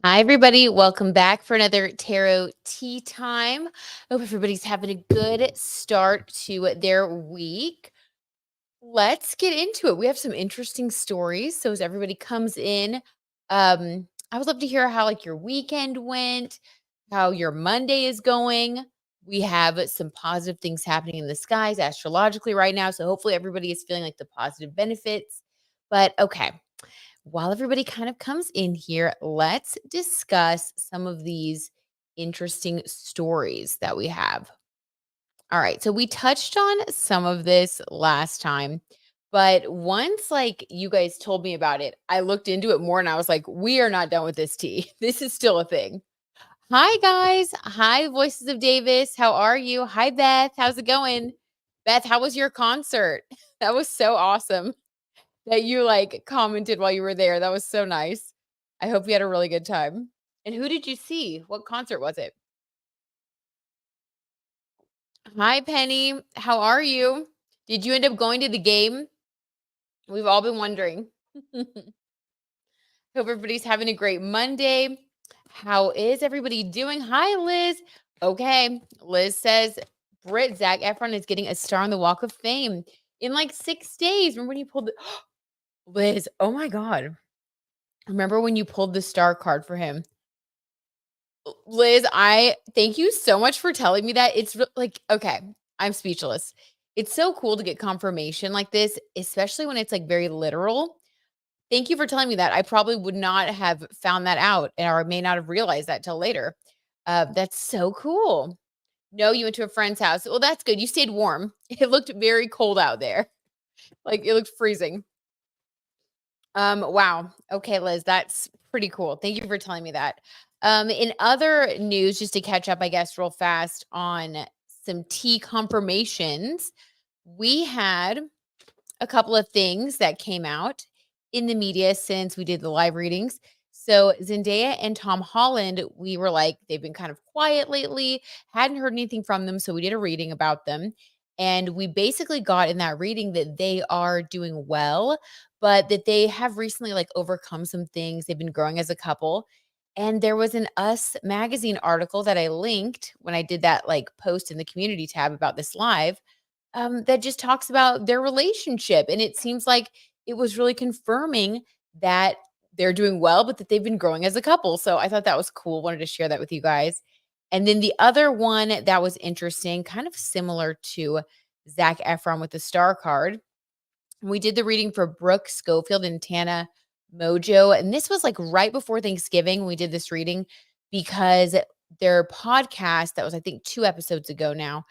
Hi, everybody. Welcome back for another tarot tea time. Hope everybody's having a good start to their week. Let's get into it. We have some interesting stories. So as everybody comes in, I would love to hear how your weekend went, how your Monday is going. We have some positive things happening in the skies astrologically right now. So hopefully everybody is feeling the positive benefits. But okay, while everybody kind of comes in here, let's discuss some of these interesting stories that we have. All right. So we touched on some of this last time, but once you guys told me about it, I looked into it more and I was like, we are not done with this tea. This is still a thing. Hi guys. Hi Voices of Davis. How are you? Hi Beth. How's it going? Beth, how was your concert? That was so awesome. That you, commented while you were there. That was so nice. I hope you had a really good time. And who did you see? What concert was it? Hi, Penny. How are you? Did you end up going to the game? We've all been wondering. Hope everybody's having a great Monday. How is everybody doing? Hi, Liz. Okay. Liz says Zac Efron is getting a star on the Walk of Fame in 6 days. Remember when you pulled Liz, oh my God. Remember when you pulled the star card for him? Liz, I thank you so much for telling me that. It's okay, I'm speechless. It's so cool to get confirmation like this, especially when it's very literal. Thank you for telling me that. I probably would not have found that out, or I may not have realized that till later. That's so cool. No, you went to a friend's house. Well, that's good. You stayed warm. It looked very cold out there. It looked freezing. Wow. Okay, Liz, that's pretty cool. Thank you for telling me that. In other news, just to catch up, I guess, real fast on some tea confirmations, we had a couple of things that came out in the media since we did the live readings. So Zendaya and Tom Holland, we were like, they've been kind of quiet lately, hadn't heard anything from them. So we did a reading about them. And we basically got in that reading that they are doing well, but that they have recently overcome some things. They've been growing as a couple. And there was an Us magazine article that I linked when I did that post in the community tab about this live, that just talks about their relationship. And it seems like it was really confirming that they're doing well, but that they've been growing as a couple. So I thought that was cool. Wanted to share that with you guys. And then the other one that was interesting, kind of similar to Zac Efron with the star card. We did the reading for Brooke Schofield and Tana Mojo. And this was right before Thanksgiving. We did this reading because their podcast, that was, I think, 2 episodes ago now,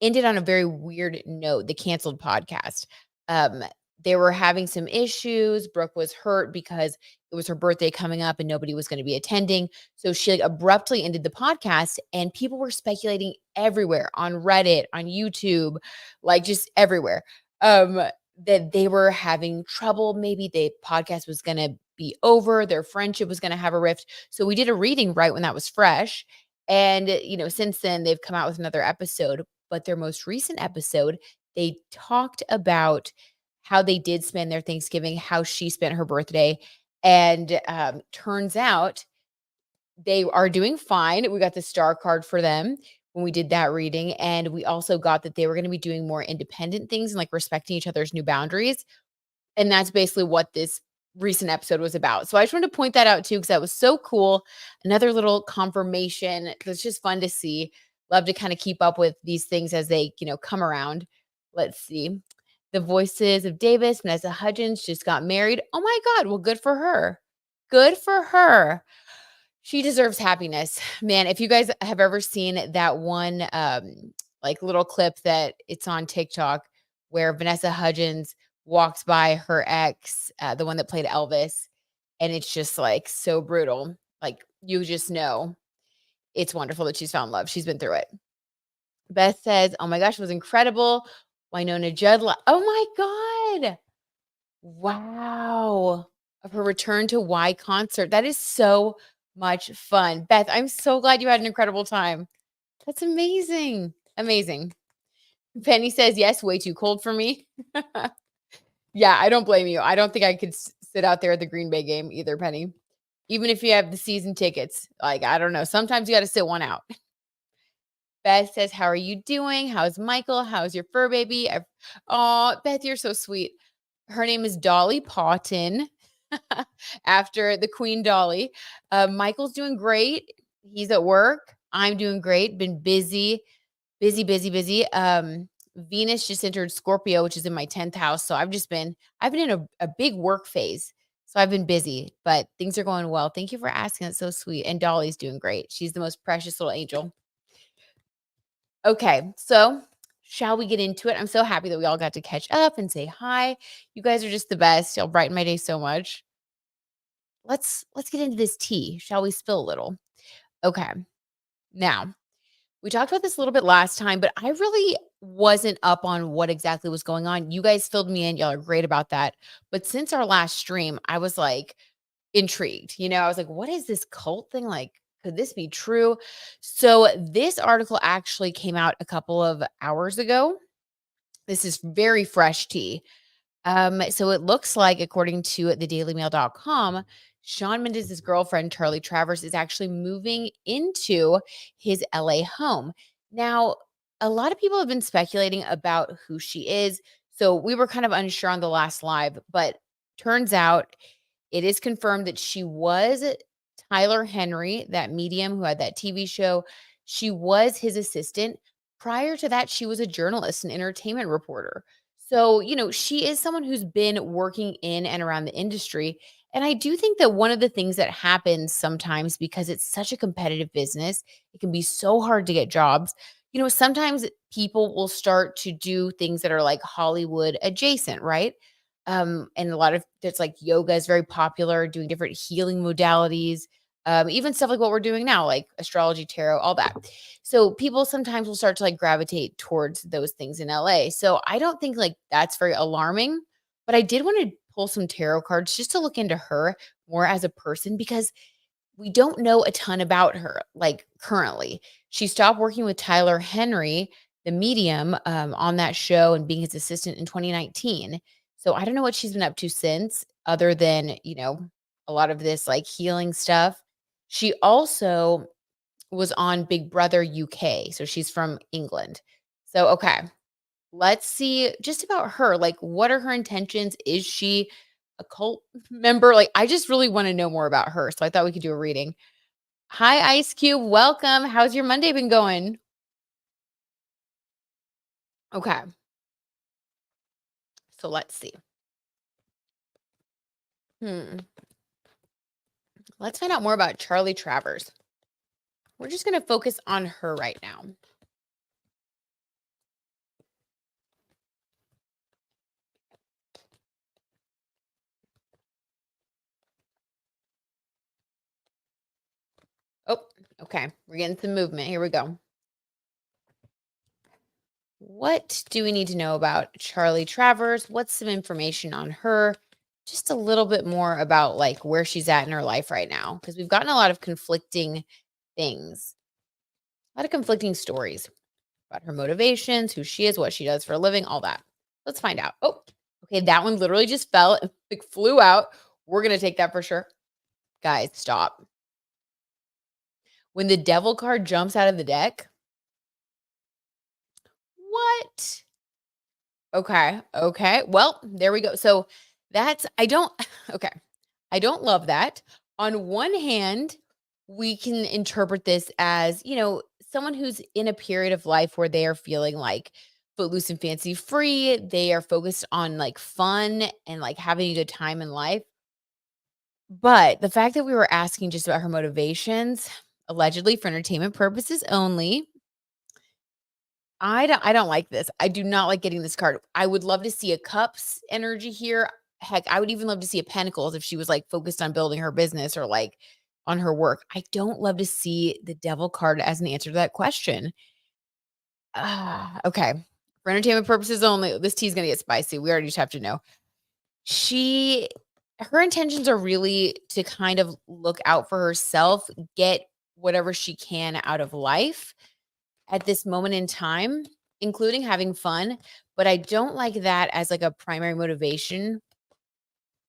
ended on a very weird note, the canceled podcast. Um, they were having some issues. Brooke was hurt because it was her birthday coming up and nobody was going to be attending. So she abruptly ended the podcast, and people were speculating everywhere on Reddit, on YouTube, just everywhere. That they were having trouble. Maybe the podcast was going to be over. Their friendship was going to have a rift. So we did a reading right when that was fresh. And, since then they've come out with another episode, but their most recent episode, they talked about how they did spend their Thanksgiving, how she spent her birthday. And turns out they are doing fine. We got the star card for them when we did that reading. And we also got that they were going to be doing more independent things and respecting each other's new boundaries. And that's basically what this recent episode was about. So I just wanted to point that out too, because that was so cool. Another little confirmation. It's just fun to see. Love to kind of keep up with these things as they, come around. Let's see. The Voices of Davis, Vanessa Hudgens just got married. Oh my God. Well, good for her. Good for her. She deserves happiness. Man, if you guys have ever seen that one little clip that it's on TikTok where Vanessa Hudgens walks by her ex, the one that played Elvis, and it's just so brutal. You just know it's wonderful that she's found love. She's been through it. Beth says, "Oh my gosh, it was incredible." Winona Judd. Oh my God. Wow. Of her return to Y concert. That is so much fun. Beth, I'm so glad you had an incredible time. That's amazing. Amazing. Penny says, "Yes, way too cold for me." Yeah, I don't blame you. I don't think I could sit out there at the Green Bay game either, Penny. Even if you have the season tickets, like, I don't know, sometimes you gotta sit one out. Beth says, "How are you doing? How's Michael? How's your fur baby?" Oh, Beth, you're so sweet. Her name is Dolly Paughton, after the Queen Dolly. Michael's doing great. He's at work. I'm doing great. Been busy, busy, busy, busy. Venus just entered Scorpio, which is in my 10th house. So I've been in a big work phase. So I've been busy, but things are going well. Thank you for asking. That's so sweet. And Dolly's doing great. She's the most precious little angel. Okay, so shall we get into it? I'm so happy that we all got to catch up and say hi. You guys are just the best. Y'all brighten my day so much. Let's get into this tea. Shall we spill a little? Okay. Now, we talked about this a little bit last time, but I really wasn't up on what exactly was going on. You guys filled me in. Y'all are great about that. But since our last stream, I was like intrigued. I was like, what is this cult thing? Like, could this be true? So, this article actually came out a couple of hours ago. This is very fresh tea. So it looks like, according to thedailymail.com, Shawn Mendes' girlfriend, Charlie Travers, is actually moving into his LA home. Now, a lot of people have been speculating about who she is. So we were kind of unsure on the last live, but turns out it is confirmed that she was Tyler Henry, that medium who had that TV show. She was his assistant. Prior to that, she was a journalist and entertainment reporter. So, she is someone who's been working in and around the industry. And I do think that one of the things that happens sometimes, because it's such a competitive business, it can be so hard to get jobs. Sometimes people will start to do things that are like Hollywood adjacent, right? And a lot of it's like yoga is very popular, doing different healing modalities, even stuff like what we're doing now, like astrology, tarot, all that. So people sometimes will start to like gravitate towards those things in LA. So I don't think like that's very alarming, but I did want to pull some tarot cards just to look into her more as a person, because we don't know a ton about her, like currently. She stopped working with Tyler Henry, the medium, on that show and being his assistant in 2019. So I don't know what she's been up to since, other than, a lot of this like healing stuff. She also was on Big Brother UK. So she's from England. So, okay, let's see just about her. Like, what are her intentions? Is she a cult member? Like, I just really want to know more about her. So I thought we could do a reading. Hi, Ice Cube. Welcome. How's your Monday been going? Okay. So let's see. Hmm. Let's find out more about Charlie Travers. We're just going to focus on her right now. Oh, okay. We're getting some movement. Here we go. What do we need to know about Charlie Travers? What's some information on her? Just a little bit more about like where she's at in her life right now, because we've gotten a lot of conflicting things, a lot of conflicting stories about her motivations, who she is, what she does for a living, all that. Let's find out. Oh, okay. That one literally just fell and like flew out. We're going to take that for sure. Guys, stop. When the devil card jumps out of the deck, what? Okay. Okay. Well, there we go. So I don't, okay. I don't love that. On one hand, we can interpret this as, someone who's in a period of life where they are feeling like footloose and fancy free. They are focused on like fun and like having a good time in life. But the fact that we were asking just about her motivations, allegedly for entertainment purposes only, I don't like this. I do not like getting this card. I would love to see a cups energy here. Heck, I would even love to see a pentacles if she was like focused on building her business or like on her work. I don't love to see the devil card as an answer to that question. Okay. For entertainment purposes only, this tea is going to get spicy. We already just have to know. Her intentions are really to kind of look out for herself, get whatever she can out of life at this moment in time, including having fun. But I don't like that as like a primary motivation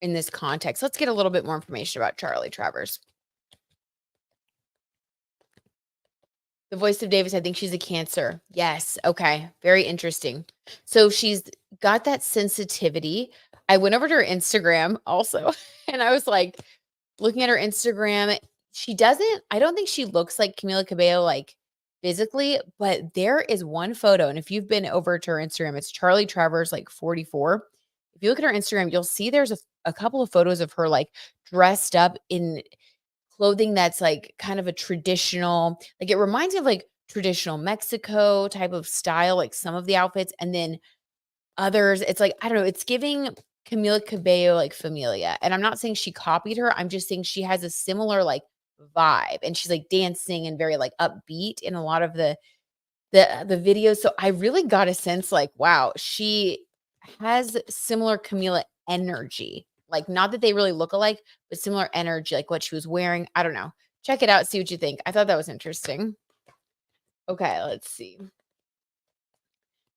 in this context. Let's get a little bit more information about Charlie Travers. The voice of Davis, I think she's a Cancer. Yes. Okay. Very interesting. So she's got that sensitivity. I went over to her Instagram also, and I was like looking at her Instagram. I don't think she looks like Camila Cabello, like physically, but there is one photo. And if you've been over to her Instagram, it's Charlie Travers, like 44. If you look at her Instagram, you'll see there's a couple of photos of her like dressed up in clothing that's like kind of a traditional, like it reminds me of like traditional Mexico type of style, like some of the outfits. And then others, it's like, I don't know, it's giving Camila Cabello like Familia. And I'm not saying she copied her. I'm just saying she has a similar like vibe, and she's like dancing and very like upbeat in a lot of the videos. So I really got a sense like, wow, she has similar Camila energy. Like, not that they really look alike, but similar energy, like what she was wearing. I don't know. Check it out, see what you think. I thought that was interesting. Okay, let's see.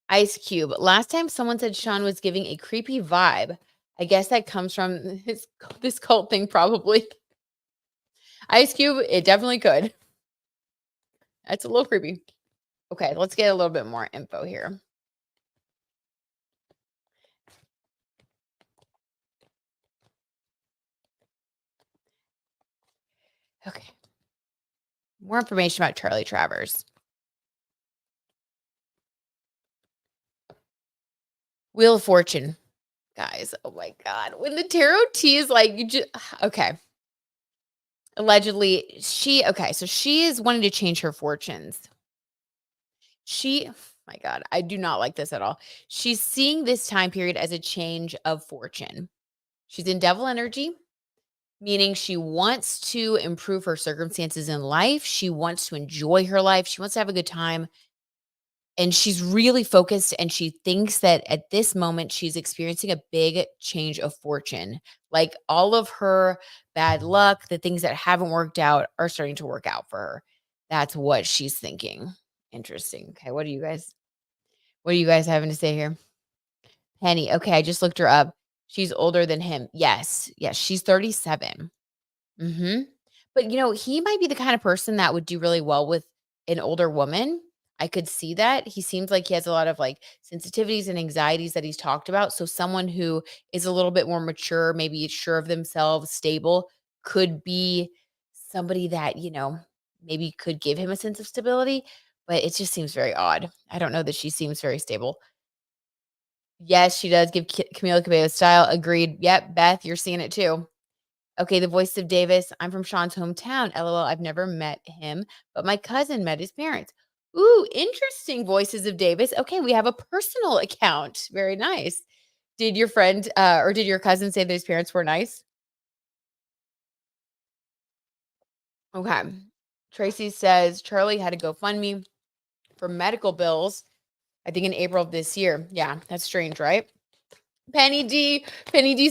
Ice Cube. Last time someone said Shawn was giving a creepy vibe. I guess that comes from this cult thing, probably. Ice Cube, it definitely could. That's a little creepy. Okay, let's get a little bit more info here. Okay. More information about Charlie Travers. Wheel of Fortune. Guys, oh my God. When the tarot tease, like, you just, okay. Allegedly, so she is wanting to change her fortunes. My God, I do not like this at all. She's seeing this time period as a change of fortune. She's in devil energy, meaning she wants to improve her circumstances in life. She wants to enjoy her life. She wants to have a good time. And she's really focused, and she thinks that at this moment she's experiencing a big change of fortune. Like, all of her bad luck, the things that haven't worked out are starting to work out for her. That's what she's thinking. Interesting. Okay, what are you guys having to say here? Penny. Okay, I just looked her up. She's older than him. Yes. Yes, she's 37. Mhm. But, he might be the kind of person that would do really well with an older woman. I could see that. He seems like he has a lot of, like, sensitivities and anxieties that he's talked about, so someone who is a little bit more mature, maybe sure of themselves, stable, could be somebody that, maybe could give him a sense of stability, but it just seems very odd. I don't know that she seems very stable. Yes, she does give Camila Cabello style. Agreed. Yep, Beth, you're seeing it too. Okay, the voice of Davis. I'm from Shawn's hometown. LOL. I've never met him, but my cousin met his parents. Ooh, interesting voices of Davis. Okay, we have a personal account. Very nice. Did your friend or did your cousin say that his parents were nice? Okay. Tracy says Charlie had to GoFundMe for medical bills, I think in April of this year. Yeah, that's strange, right? Penny D,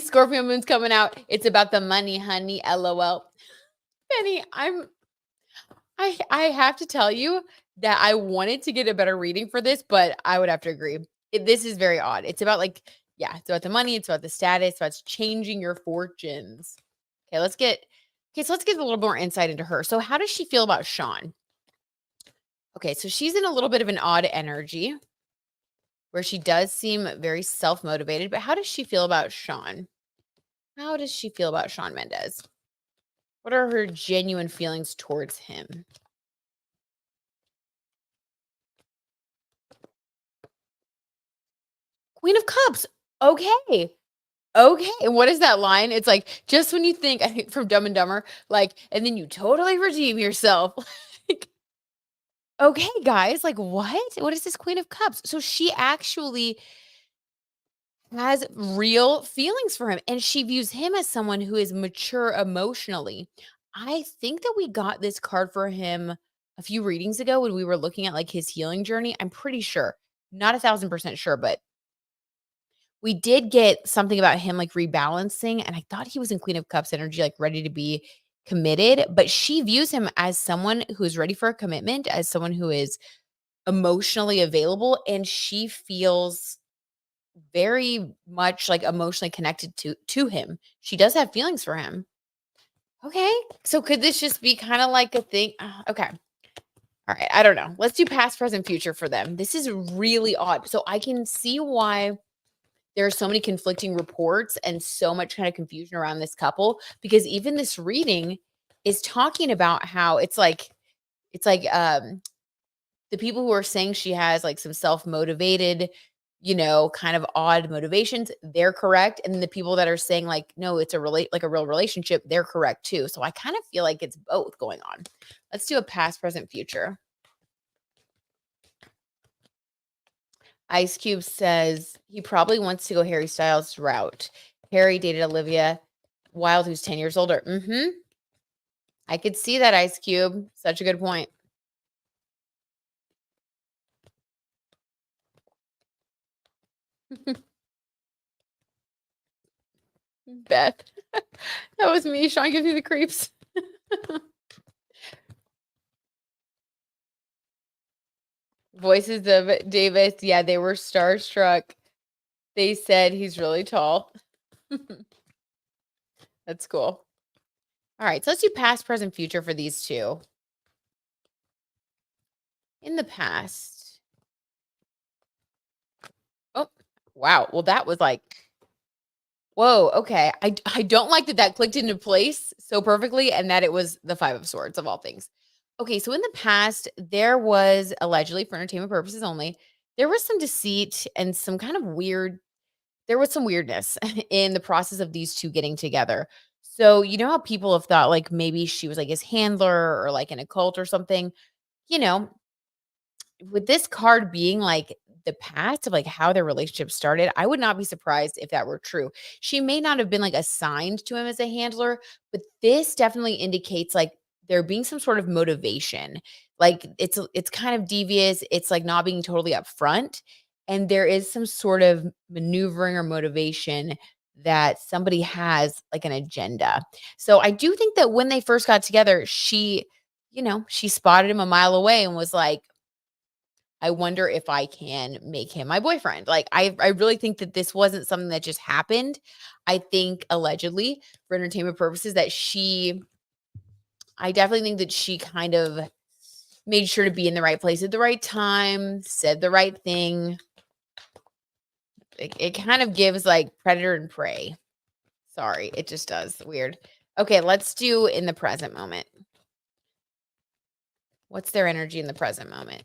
Scorpio moon's coming out. It's about the money, honey. LOL. Penny, I have to tell you that I wanted to get a better reading for this, but I would have to agree. This is very odd. It's about it's about the money, it's about the status, it's about changing your fortunes. So let's get a little more insight into her. So how does she feel about Shawn? Okay, so she's in a little bit of an odd energy where she does seem very self-motivated, but how does she feel about Shawn? How does she feel about Shawn Mendes? What are her genuine feelings towards him? Queen of Cups. Okay. Okay. And what is that line? It's like, just when you think, I think from Dumb and Dumber, like, and then you totally redeem yourself. Like, okay, guys, like, what? What is this Queen of Cups? So she actually has real feelings for him, and she views him as someone who is mature emotionally. I think that we got this card for him a few readings ago when we were looking at like his healing journey. I'm pretty sure, not 1,000% sure, but we did get something about him like rebalancing, and I thought he was in Queen of Cups energy, like ready to be committed, but she views him as someone who is ready for a commitment, as someone who is emotionally available, and she feels very much like emotionally connected to him. She does have feelings for him. Okay. So could this just be kind of like a thing? Okay. All right. I don't know. Let's do past, present, future for them. This is really odd. So I can see why there are so many conflicting reports and so much kind of confusion around this couple, because even this reading is talking about how it's like the people who are saying she has like some self-motivated, kind of odd motivations, they're correct. And then the people that are saying like, no, it's a real relationship, they're correct too. So I kind of feel like it's both going on. Let's do a past, present, future. Ice Cube says he probably wants to go Harry Styles' route. Harry dated Olivia Wilde, who's 10 years older. I could see that, Ice Cube. Such a good point. Beth. That was me. Shawn gives me the creeps. Voices of Davis. Yeah, they were starstruck. They said he's really tall. That's cool. All right, so let's do past, present, future for these two. In the past. Oh, wow. Well, that was like, whoa, okay. I don't like that clicked into place so perfectly and that it was the Five of Swords of all things. Okay, so in the past, there was allegedly, for entertainment purposes only, there was some deceit and some kind of there was some weirdness in the process of these two getting together. So, you know how people have thought like maybe she was like his handler or like in a cult or something, you know, with this card being like the past of like how their relationship started, I would not be surprised if that were true. She may not have been like assigned to him as a handler, but this definitely indicates like there being some sort of motivation. Like it's kind of devious. It's like not being totally upfront. And there is some sort of maneuvering or motivation that somebody has like an agenda. So I do think that when they first got together, she spotted him a mile away and was like, I wonder if I can make him my boyfriend. Like, I really think that this wasn't something that just happened. I think allegedly for entertainment purposes I definitely think that she kind of made sure to be in the right place at the right time, said the right thing. It kind of gives like predator and prey. Sorry, it just does. Weird. Okay, let's do in the present moment. What's their energy in the present moment?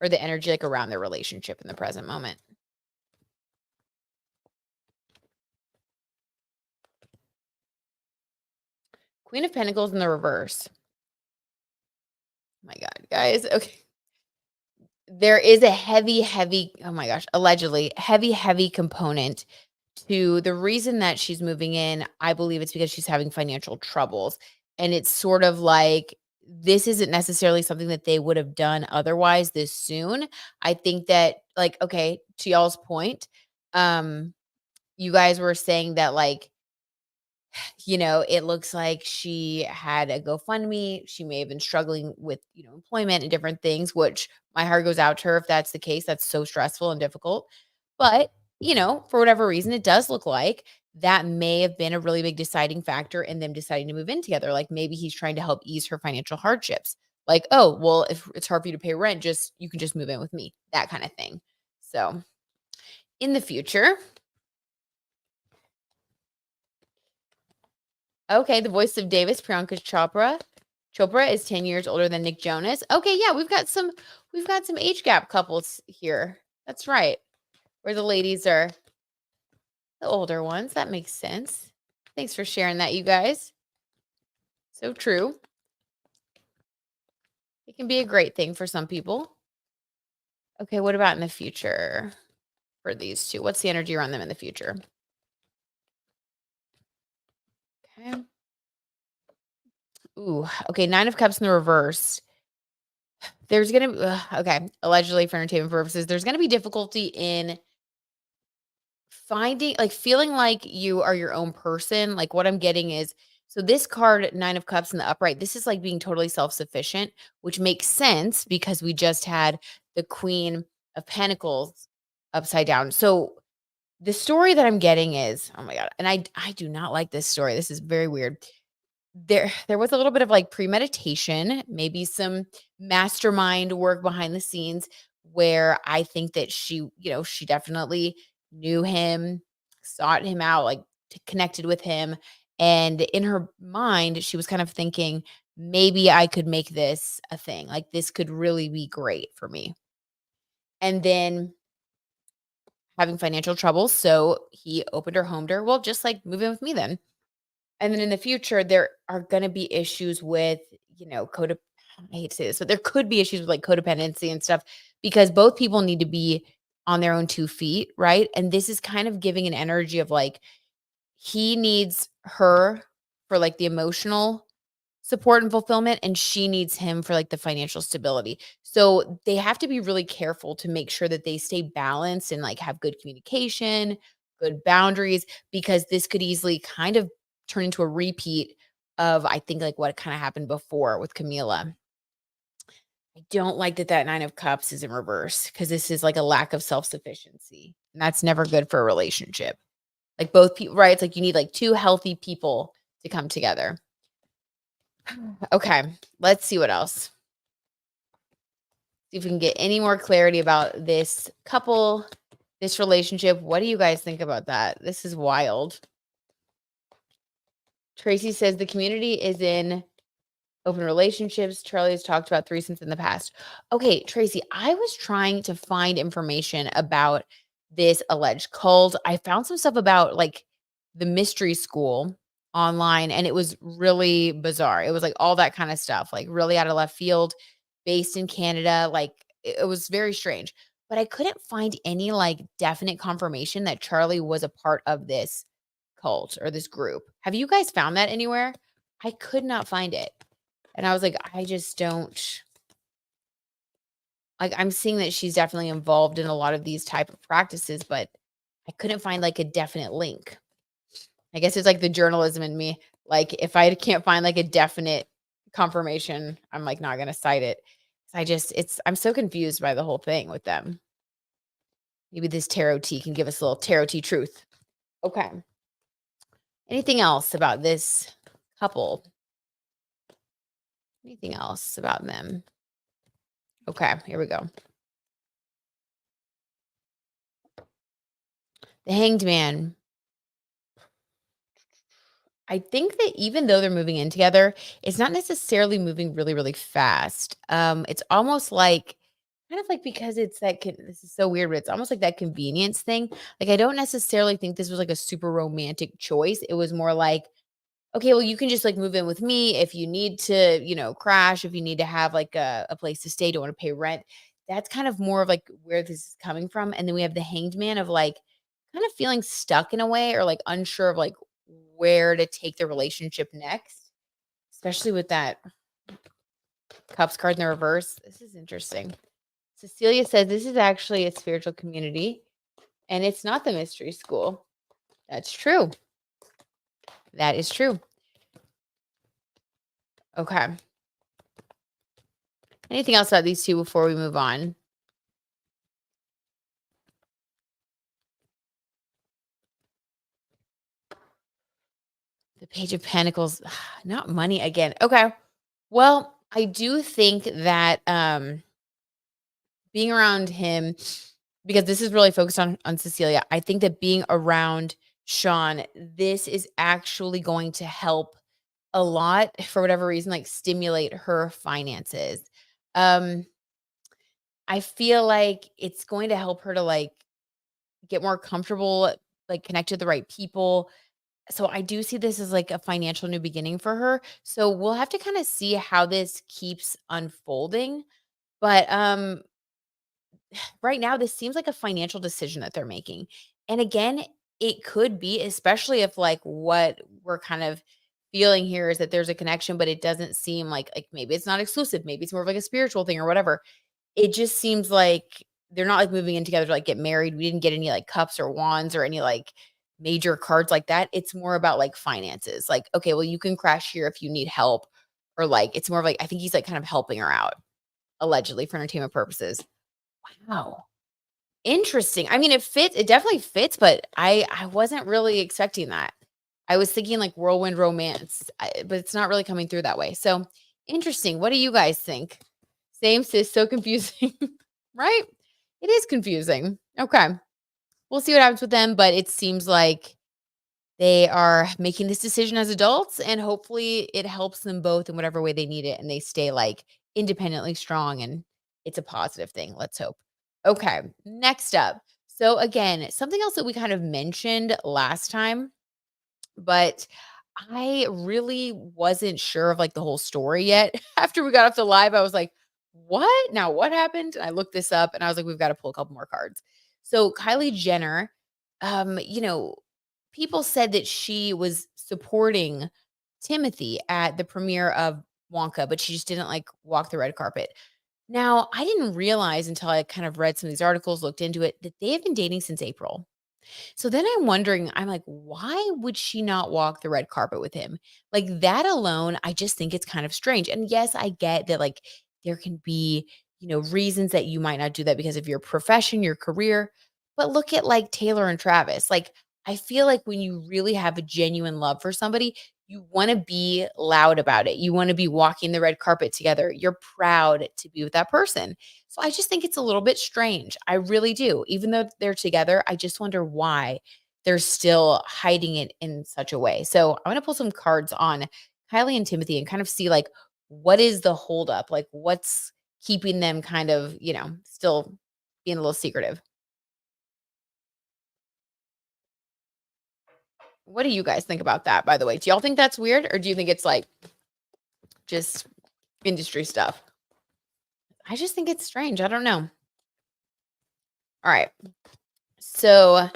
Or the energy like around their relationship in the present moment? Queen of Pentacles in the reverse. Oh my God, guys. Okay. There is a heavy, oh my gosh, allegedly heavy component to the reason that she's moving in. I believe it's because she's having financial troubles. And it's sort of like this isn't necessarily something that they would have done otherwise this soon. I think that, like, okay, to y'all's point, you guys were saying that like it looks like she had a GoFundMe. She may have been struggling with, employment and different things, which my heart goes out to her if that's the case. That's so stressful and difficult. But, for whatever reason, it does look like that may have been a really big deciding factor in them deciding to move in together. Like maybe he's trying to help ease her financial hardships. Like, oh, well, if it's hard for you to pay rent, you can just move in with me, that kind of thing. So in the future, okay, the voice of Davis, Priyanka Chopra. Chopra is 10 years older than Nick Jonas. Okay, yeah, we've got some age gap couples here. That's right. Where the ladies are the older ones. That makes sense. Thanks for sharing that, you guys. So true. It can be a great thing for some people. Okay, what about in the future for these two? What's the energy around them in the future? Okay. Ooh, okay, 9 of Cups in the reverse. There's going to be, okay, allegedly for entertainment purposes, there's going to be difficulty in feeling like you are your own person. Like what I'm getting is, so this card, 9 of Cups in the upright, this is like being totally self-sufficient, which makes sense because we just had the Queen of Pentacles upside down. So the story that I'm getting is, oh my god, and I do not like this story. This is very weird. There was a little bit of like premeditation, maybe some mastermind work behind the scenes where I think that she definitely knew him, sought him out, like connected with him. And in her mind, she was kind of thinking, maybe I could make this a thing. Like this could really be great for me. And then having financial troubles. So he opened her home to her. Well, just like move in with me then. And then in the future, there are going to be issues with, I hate to say this, but there could be issues with like codependency and stuff because both people need to be on their own 2 feet. Right. And this is kind of giving an energy of like, he needs her for like the emotional support and fulfillment, and she needs him for like the financial stability. So they have to be really careful to make sure that they stay balanced and like have good communication, good boundaries, because this could easily kind of turn into a repeat of, I think, like what kind of happened before with Camila. I don't like that 9 of Cups is in reverse because this is like a lack of self-sufficiency. And that's never good for a relationship. Like both people, right? It's like you need like two healthy people to come together. Okay, let's see what else. See if we can get any more clarity about this couple, this relationship. What do you guys think about that? This is wild. Tracy says the community is in open relationships. Charlie has talked about threesomes in the past. Okay, Tracy, I was trying to find information about this alleged cult. I found some stuff about like the mystery school online, and it was really bizarre. It was like all that kind of stuff, like really out of left field, based in Canada. Like it was very strange, but I couldn't find any like definite confirmation that Charlie was a part of this cult or this group. Have you guys found that anywhere? I could not find it. And I was like, I just don't like, I'm seeing that she's definitely involved in a lot of these type of practices, but I couldn't find like a definite link. I guess it's like the journalism in me. Like if I can't find like a definite confirmation, I'm like not going to cite it. I'm so confused by the whole thing with them. Maybe this tarot tea can give us a little tarot tea truth. Okay. Anything else about this couple? Anything else about them? Okay, here we go. The Hanged Man. I think that even though they're moving in together, it's not necessarily moving really, really fast. It's almost like kind of like because it's this is so weird, but it's almost like that convenience thing. Like I don't necessarily think this was like a super romantic choice. It was more like, okay, well, you can just like move in with me if you need to, crash, if you need to have like a place to stay, don't want to pay rent. That's kind of more of like where this is coming from. And then we have the Hanged Man of like kind of feeling stuck in a way or like unsure of like where to take the relationship next, especially with that Cups card in the reverse. This is interesting. Cecilia says this is actually a spiritual community and it's not the mystery school. That's true. That is true. Okay. Anything else about these two before we move on? The Page of Pentacles, not money again. Okay. Well, I do think that being around him, because this is really focused on Cecilia, I think that being around Shawn, this is actually going to help a lot for whatever reason, like stimulate her finances. Um, I feel like it's going to help her to like get more comfortable, like connect to the right people. So I do see this as like a financial new beginning for her. So we'll have to kind of see how this keeps unfolding. But right now this seems like a financial decision that they're making. And again, it could be, especially if like what we're kind of feeling here is that there's a connection, but it doesn't seem like maybe it's not exclusive, maybe it's more of like a spiritual thing or whatever. It just seems like they're not like moving in together to like get married. We didn't get any like cups or wands or any like major cards like that. It's more about like finances. Like, okay, well, you can crash here if you need help. Or like it's more of like I think he's like kind of helping her out, allegedly for entertainment purposes. Wow. Interesting. I mean, it definitely fits, but I wasn't really expecting that. I was thinking like whirlwind romance, but it's not really coming through that way. So interesting. What do you guys think? Same sis, so confusing, right? It is confusing. Okay. We'll see what happens with them, but it seems like they are making this decision as adults, and hopefully it helps them both in whatever way they need it and they stay like independently strong and it's a positive thing. Let's hope. Okay, next up. So again, something else that we kind of mentioned last time, but I really wasn't sure of like the whole story yet. After we got off the live, I was like, what? Now what happened? And I looked this up and I was like, we've got to pull a couple more cards. So Kylie Jenner, you know, people said that she was supporting Timothée at the premiere of Wonka, but she just didn't like walk the red carpet. Now, I didn't realize until I kind of read some of these articles, looked into it, that they have been dating since April. So then I'm wondering, I'm like, why would she not walk the red carpet with him? Like that alone, I just think it's kind of strange. And yes, I get that like there can be, reasons that you might not do that because of your profession, your career. But look at like Taylor and Travis. Like I feel like when you really have a genuine love for somebody, you want to be loud about it. You want to be walking the red carpet together. You're proud to be with that person. So I just think it's a little bit strange. I really do. Even though they're together, I just wonder why they're still hiding it in such a way. So I'm going to pull some cards on Kylie and Timothée and kind of see like what is the holdup? Like what's keeping them kind of, still being a little secretive. What do you guys think about that, by the way? Do y'all think that's weird or do you think it's like just industry stuff? I just think it's strange. I don't know. All right. So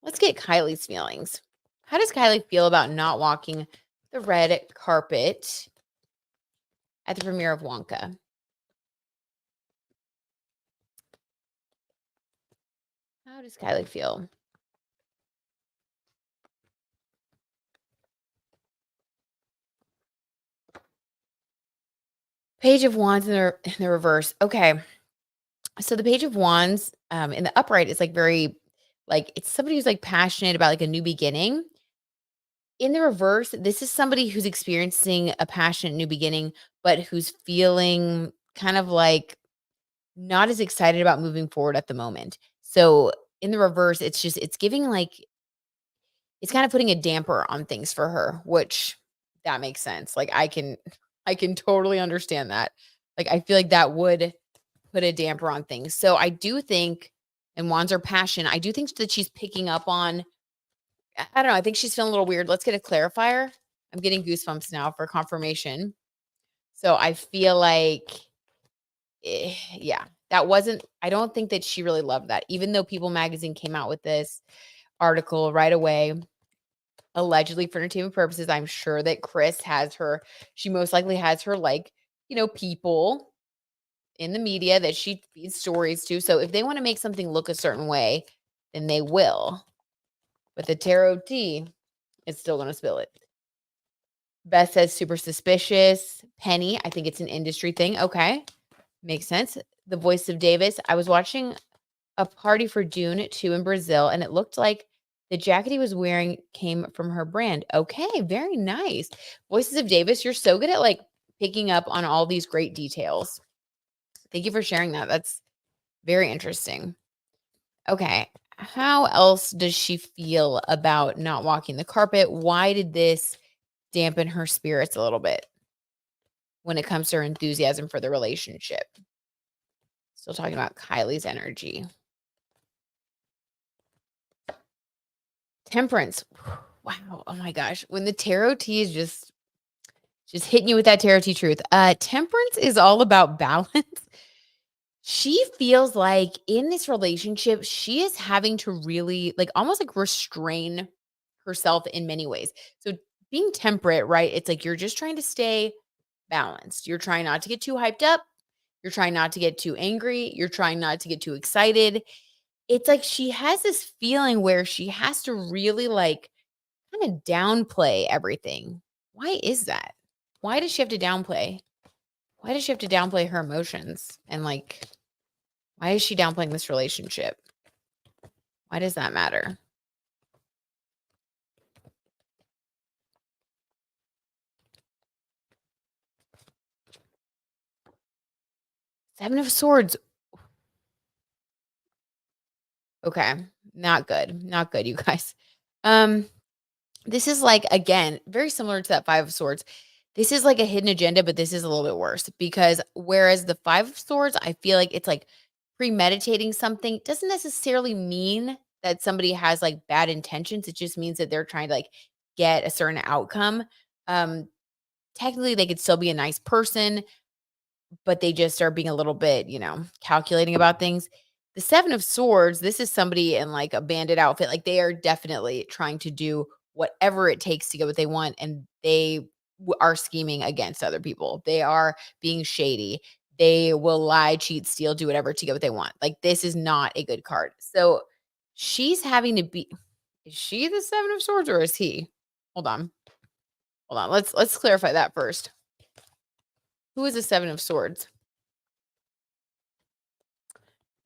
let's get Kylie's feelings. How does Kylie feel about not walking the red carpet at the premiere of Wonka? How does Kylie feel? Page of Wands in the reverse. Okay. So the Page of Wands in the upright is like very, like, it's somebody who's like passionate about like a new beginning. In the reverse, this is somebody who's experiencing a passionate new beginning, but who's feeling kind of like not as excited about moving forward at the moment. So in the reverse, it's giving like it's kind of putting a damper on things for her, which that makes sense. Like I can totally understand that. Like I feel like that would put a damper on things. So I do think, and wands are passion. I do think that she's picking up on, I don't know, I think she's feeling a little weird. Let's get a clarifier. I'm getting goosebumps now for confirmation. So I feel like yeah, that wasn't, I don't think that she really loved that. Even though People Magazine came out with this article right away, allegedly for entertainment purposes, I'm sure that Chris has her, she most likely has her like, people in the media that she feeds stories to. So if they want to make something look a certain way, then they will. But the tarot tea is still going to spill it. Beth says super suspicious. Penny, I think it's an industry thing. Okay. Makes sense. The voice of Davis. I was watching a party for Dune 2 in Brazil, and it looked like the jacket he was wearing came from her brand. Okay, very nice. Voices of Davis, you're so good at like picking up on all these great details. Thank you for sharing that. That's very interesting. Okay. How else does she feel about not walking the carpet? Why did this dampen her spirits a little bit when it comes to her enthusiasm for the relationship? Still talking about Kylie's energy. Temperance. Wow. Oh my gosh. When the tarot tea is just hitting you with that tarot tea truth. Temperance is all about balance. She feels like in this relationship, she is having to really like almost like restrain herself in many ways. So being temperate, right? It's like you're just trying to stay balanced. You're trying not to get too hyped up. You're trying not to get too angry. You're trying not to get too excited. It's like she has this feeling where she has to really like kind of downplay everything. Why is that? Why does she have to downplay? Why does she have to downplay her emotions? And like, Why is she downplaying this relationship? Why does that matter? Seven of Swords. Okay. Not good. Not good, you guys. Um, this is like, again, very similar to that Five of Swords. This is like a hidden agenda, but this is a little bit worse because whereas the Five of Swords, I feel like it's like premeditating something doesn't necessarily mean that somebody has like bad intentions. It just means that they're trying to like get a certain outcome. Um, technically, they could still be a nice person, but they just are being a little bit, calculating about things. The Seven of Swords, this is somebody in like a bandit outfit. Like they are definitely trying to do whatever it takes to get what they want. And they are scheming against other people. They are being shady. They will lie, cheat, steal, do whatever to get what they want. Like this is not a good card. So she's having to be, is she the Seven of Swords or is he? Hold on. Hold on. Let's clarify that first. Who is the Seven of Swords?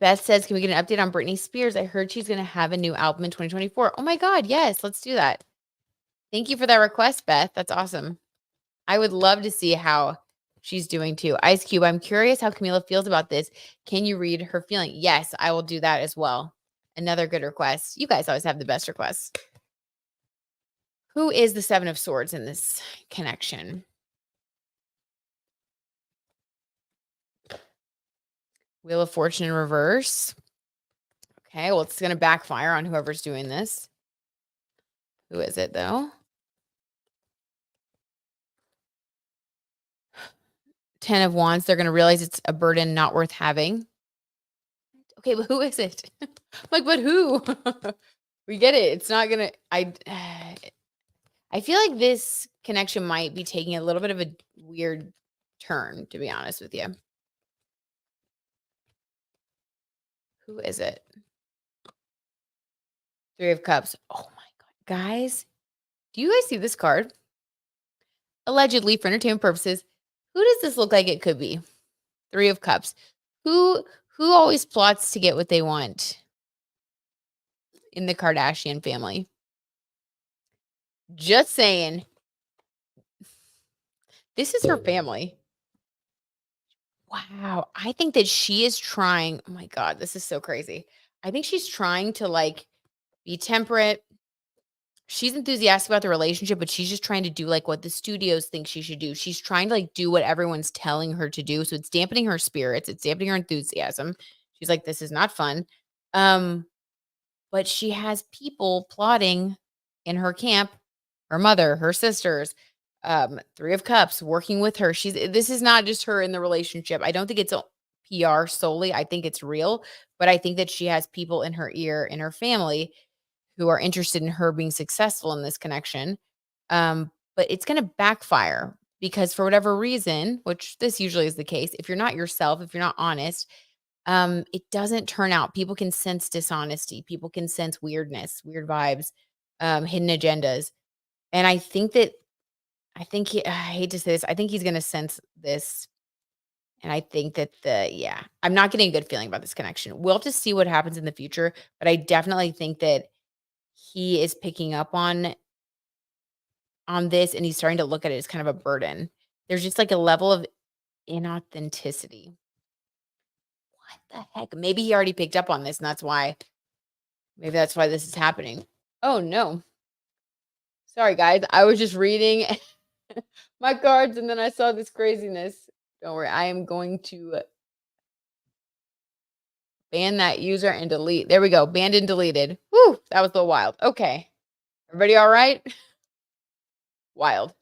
Beth says, can we get an update on Britney Spears? I heard she's going to have a new album in 2024. Oh my God. Yes. Let's do that. Thank you for that request, Beth. That's awesome. I would love to see how she's doing too. Ice Cube, I'm curious how Camila feels about this. Can you read her feeling? Yes, I will do that as well. Another good request. You guys always have the best requests. Who is the Seven of Swords in this connection? Wheel of Fortune in reverse. Okay, well, it's going to backfire on whoever's doing this. Who is it, though? 10 of Wands. They're going to realize it's a burden not worth having. Okay, but who is it? Like, but who? We get it. It's not going to... I feel like this connection might be taking a little bit of a weird turn, to be honest with you. Who is it? Three of Cups. Oh my God. Guys, do you guys see this card? Allegedly, for entertainment purposes, who does this look like it could be? Three of Cups. Who always plots to get what they want in the Kardashian family? Just saying. This is her family. Wow. I think that she is trying. Oh my God, this is so crazy. I think she's trying to like be temperate. She's enthusiastic about the relationship, but she's just trying to do like what the studios think she should do. She's trying to like do what everyone's telling her to do. So it's dampening her spirits. It's dampening her enthusiasm. She's like, this is not fun. But she has people plotting in her camp, her mother, her sisters, Three of Cups working with her. This is not just her in the relationship. I don't think it's a PR solely. I think it's real, but I think that she has people in her ear, in her family who are interested in her being successful in this connection. But it's going to backfire because for whatever reason, which this usually is the case, if you're not yourself, if you're not honest, it doesn't turn out. People can sense dishonesty. People can sense weirdness, weird vibes, hidden agendas. And I think I hate to say this, I think he's going to sense this. And I think that I'm not getting a good feeling about this connection. We'll have to see what happens in the future, but I definitely think that he is picking up on this and he's starting to look at it as kind of a burden. There's just like a level of inauthenticity. What the heck? Maybe he already picked up on this and maybe that's why this is happening. Oh no. Sorry guys. I was just reading my cards and then I saw this craziness. Don't worry. I am going to ban that user and delete. There we go. Banned and deleted. Woo, that was a little wild. Okay. Everybody all right? Wild.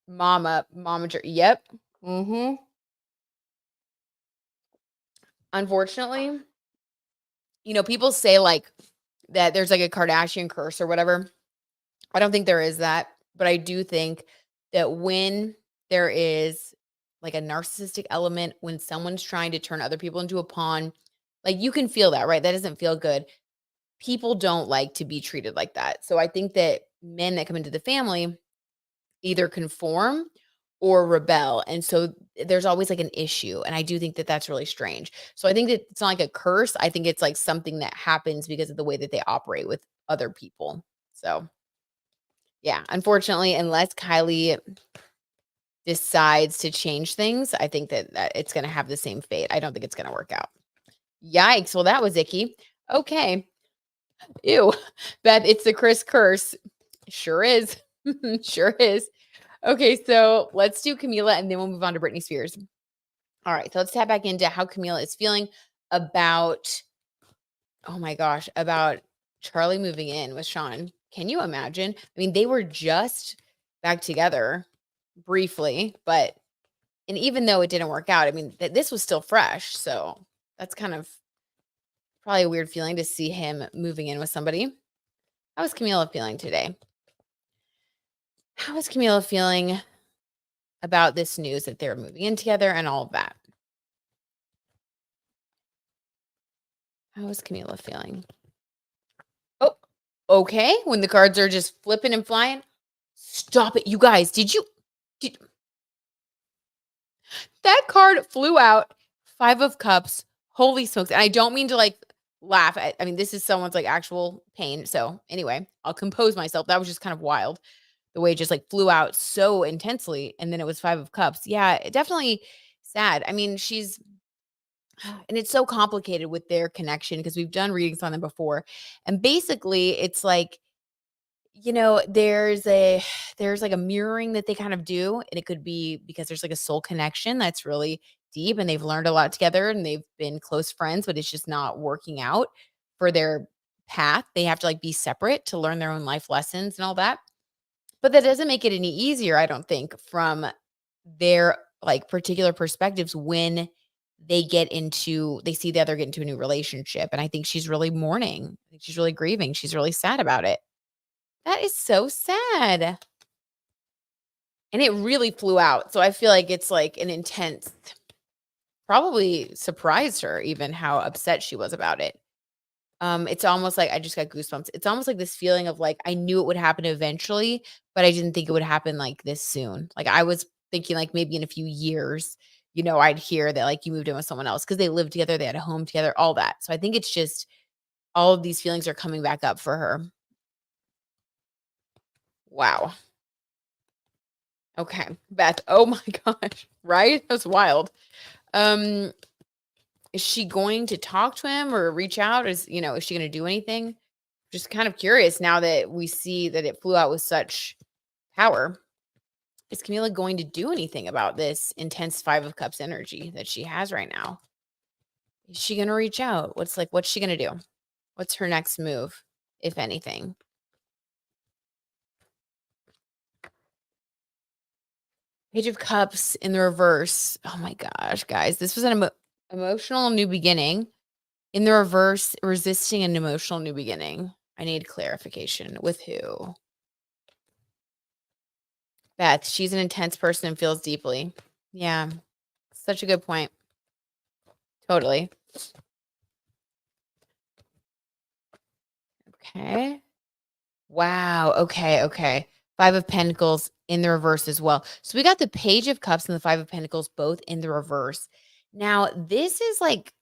Momager. Yep. Mm-hmm. Unfortunately, people say like that there's like a Kardashian curse or whatever. I don't think there is that, but I do think that when there is like a narcissistic element, when someone's trying to turn other people into a pawn, like you can feel that, right? That doesn't feel good. People don't like to be treated like that. So I think that men that come into the family either conform or rebel. And so there's always like an issue. And I do think that that's really strange. So I think that it's not like a curse. I think it's like something that happens because of the way that they operate with other people. So yeah, unfortunately, unless Kylie decides to change things, I think that it's going to have the same fate. I don't think it's going to work out. Yikes. Well, that was icky. Okay. Ew. Beth, it's the Chris curse. Sure is. Sure is. Okay, so let's do Camila and then we'll move on to Britney Spears. All right, so let's tap back into how Camila is feeling about, oh my gosh, about Charlie moving in with Shawn. Can you imagine? I mean, they were just back together briefly, but and even though it didn't work out, I mean, this was still fresh. So that's kind of probably a weird feeling to see him moving in with somebody. How is Camila feeling today? How is Camila feeling about this news that they're moving in together and all of that? How is Camila feeling? Oh, okay. When the cards are just flipping and flying, stop it, you guys. Did that card flew out? 5 of Cups. Holy smokes! And I don't mean to like laugh. I mean, this is someone's like actual pain. So anyway, I'll compose myself. That was just kind of wild. The way it just like flew out so intensely, and then it was 5 of Cups. Yeah, definitely sad. I mean, she's and it's so complicated with their connection because we've done readings on them before. And basically, it's like, there's like a mirroring that they kind of do, and it could be because there's like a soul connection that's really deep and they've learned a lot together and they've been close friends, but it's just not working out for their path. They have to like be separate to learn their own life lessons and all that. But that doesn't make it any easier, I don't think, from their, like, particular perspectives when they see the other get into a new relationship, and I think she's really mourning. I think she's really grieving. She's really sad about it. That is so sad. And it really flew out, so I feel like it's, like, an intense probably surprised her even how upset she was about it. It's almost like I just got goosebumps. It's almost like this feeling of like I knew it would happen eventually, but I didn't think it would happen like this soon. Like I was thinking like maybe in a few years, I'd hear that like you moved in with someone else because they lived together, they had a home together, all that. So I think it's just all of these feelings are coming back up for her. Wow. Okay. Beth. Oh my gosh. Right? That's wild. Um, is she going to talk to him or reach out? Is she going to do anything? Just kind of curious now that we see that it flew out with such power. Is Camila going to do anything about this intense 5 of Cups energy that she has right now? Is she going to reach out? What's she going to do? What's her next move, if anything? Page of Cups in the reverse. Oh my gosh, guys. This was an emotional new beginning. In the reverse, resisting an emotional new beginning. I need clarification. With who? Beth, she's an intense person and feels deeply. Yeah, such a good point. Totally. Okay. Wow. Okay. Okay. 5 of Pentacles in the reverse as well. So we got the Page of Cups and the 5 of Pentacles both in the reverse. Now, this is like,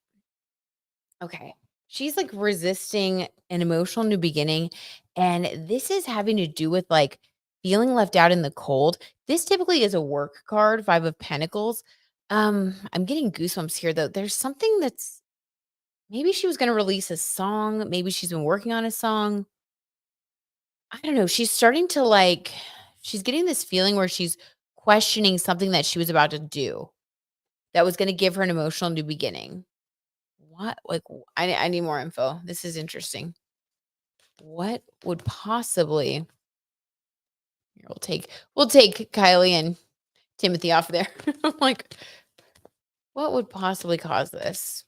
okay, she's like resisting an emotional new beginning. And this is having to do with like feeling left out in the cold. This typically is a work card, 5 of Pentacles. I'm getting goosebumps here though. There's something that's maybe she was going to release a song. Maybe she's been working on a song. I don't know. She's starting to like, she's getting this feeling where she's questioning something that she was about to do that was going to give her an emotional new beginning. What? Like, I need more info. This is interesting. What would possibly, here, we'll take Kylie and Timothée off there. I'm like, what would possibly cause this?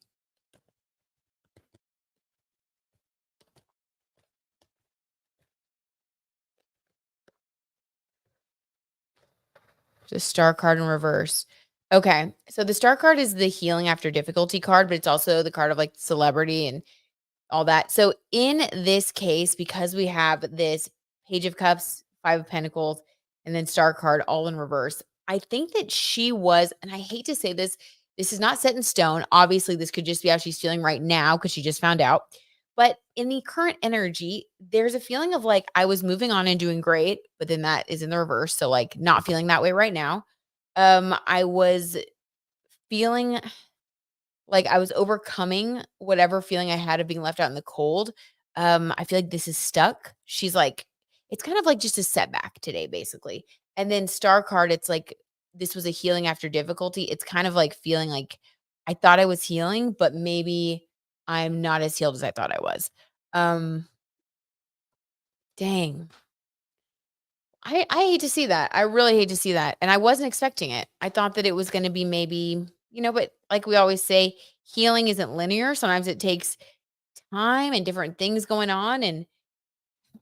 The Star card in reverse. Okay. So the Star card is the healing after difficulty card, but it's also the card of like celebrity and all that. So in this case, because we have this Page of Cups, 5 of Pentacles, and then Star card all in reverse, I think that she was, and I hate to say this, this is not set in stone. Obviously, this could just be how she's feeling right now because she just found out. But in the current energy, there's a feeling of like I was moving on and doing great, but then that is in the reverse. So like not feeling that way right now. I was feeling like I was overcoming whatever feeling I had of being left out in the cold. I feel like this is stuck. She's like, it's kind of like just a setback today, basically. And then star card, it's like this was a healing after difficulty. It's kind of like feeling like I thought I was healing, but maybe I'm not as healed as I thought I was. Um, dang. I hate to see that. I really hate to see that. And I wasn't expecting it. I thought that it was going to be maybe, but like we always say, healing isn't linear. Sometimes it takes time and different things going on. And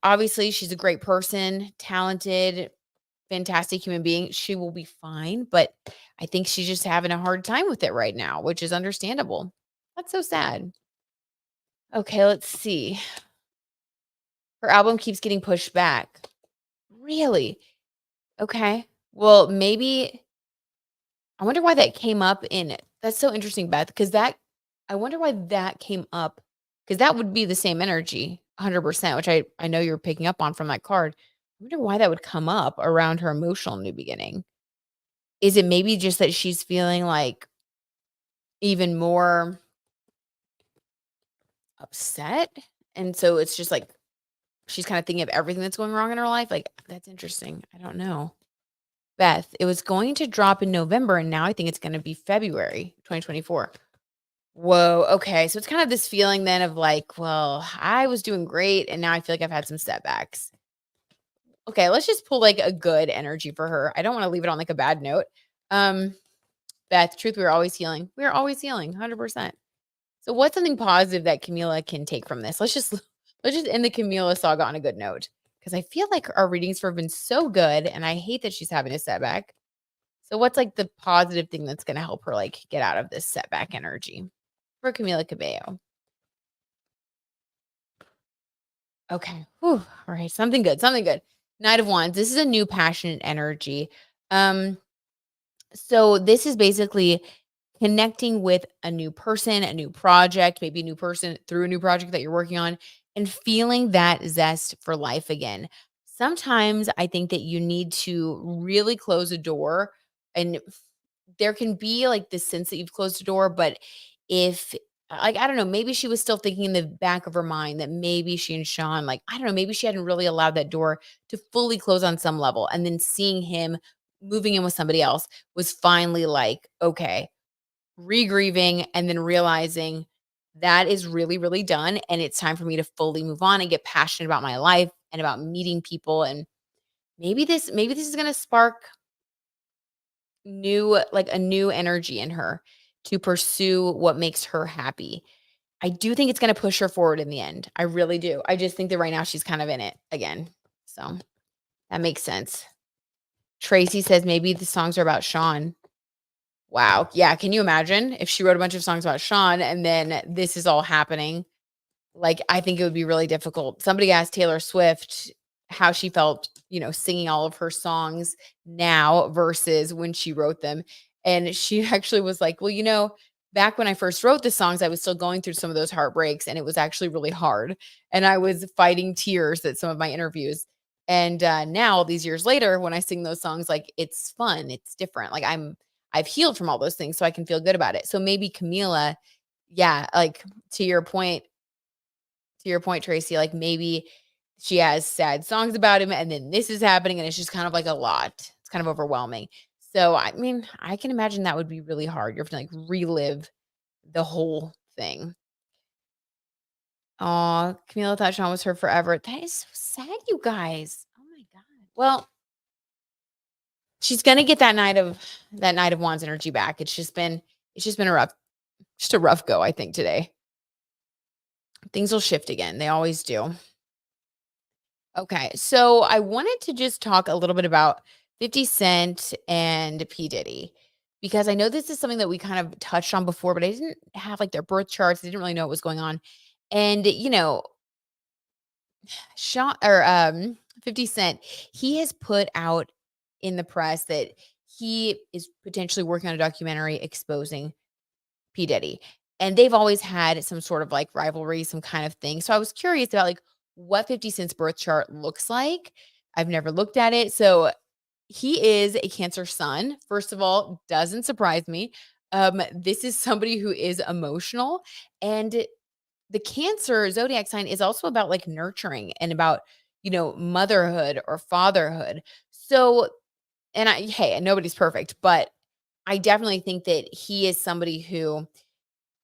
obviously, she's a great person, talented, fantastic human being. She will be fine. But I think she's just having a hard time with it right now, which is understandable. That's so sad. Okay, let's see. Her album keeps getting pushed back. Really? Okay. Well, maybe I wonder why that came up in that's so interesting, Beth, because that I wonder why that came up because that would be the same energy 100%, which I know you're picking up on from that card. I wonder why that would come up around her emotional new beginning. Is it maybe just that she's feeling like even more upset? And so it's just like she's kind of thinking of everything that's going wrong in her life. Like, that's interesting. I don't know. Beth, it was going to drop in November, and now I think it's going to be February 2024. Whoa, okay, so it's kind of this feeling then of like, well, I was doing great, and now I feel like I've had some setbacks. Okay, let's just pull, like, a good energy for her. I don't wanna leave it on, like, a bad note. Um, Beth, truth, we're always healing. We're always healing, 100%. So what's something positive that Camila can take from this? Let's just end the Camila saga on a good note, because I feel like our readings for have been so good, and I hate that she's having a setback. So what's, like, the positive thing that's gonna help her, like, get out of this setback energy for Camila Cabello? Okay. Whew. All right. Something good. Something good. Knight of Wands. This is a new passionate energy. Um, so this is basically connecting with a new person, a new project, maybe a new person through a new project that you're working on, and feeling that zest for life again. Sometimes I think that you need to really close a door, and there can be like this sense that you've closed a door, but if like I don't know, maybe she was still thinking in the back of her mind that maybe she and Shawn, like, I don't know, maybe she hadn't really allowed that door to fully close on some level. And then seeing him moving in with somebody else was finally like, okay, re-grieving and then realizing that is really, really done. And it's time for me to fully move on and get passionate about my life and about meeting people. And maybe this is gonna spark a new energy in her to pursue what makes her happy. I do think it's gonna push her forward in the end. I really do. I just think that right now she's kind of in it again. So, that makes sense. Tracy says maybe the songs are about Shawn. Wow. Yeah, can you imagine if she wrote a bunch of songs about Shawn and then this is all happening? Like, I think it would be really difficult. Somebody asked Taylor Swift how she felt, singing all of her songs now versus when she wrote them. And she actually was like, well, back when I first wrote the songs, I was still going through some of those heartbreaks and it was actually really hard. And I was fighting tears at some of my interviews. And now, these years later, when I sing those songs, like it's fun, it's different. Like I've healed from all those things, so I can feel good about it. So maybe Camila, yeah, like to your point, Tracy, like maybe she has sad songs about him and then this is happening and it's just kind of like a lot. It's kind of overwhelming. So, I mean, I can imagine that would be really hard. You're having to like relive the whole thing. Oh, Camila thought Shawn was her forever. That is so sad, you guys. Oh my God. Well, she's gonna get that Knight of Wands energy back. It's just been a rough go, I think, today. Things will shift again. They always do. Okay, so I wanted to just talk a little bit about 50 Cent and P. Diddy because I know this is something that we kind of touched on before, but I didn't have like their birth charts. I didn't really know what was going on. And Shawn or 50 Cent, he has put out in the press that he is potentially working on a documentary exposing P. Diddy. And they've always had some sort of like rivalry, some kind of thing. So I was curious about like what 50 Cent's birth chart looks like. I've never looked at it. So he is a Cancer sun. First of all, doesn't surprise me. This is somebody who is emotional, and the Cancer zodiac sign is also about like nurturing and about, motherhood or fatherhood. So, and hey, nobody's perfect, but I definitely think that he is somebody who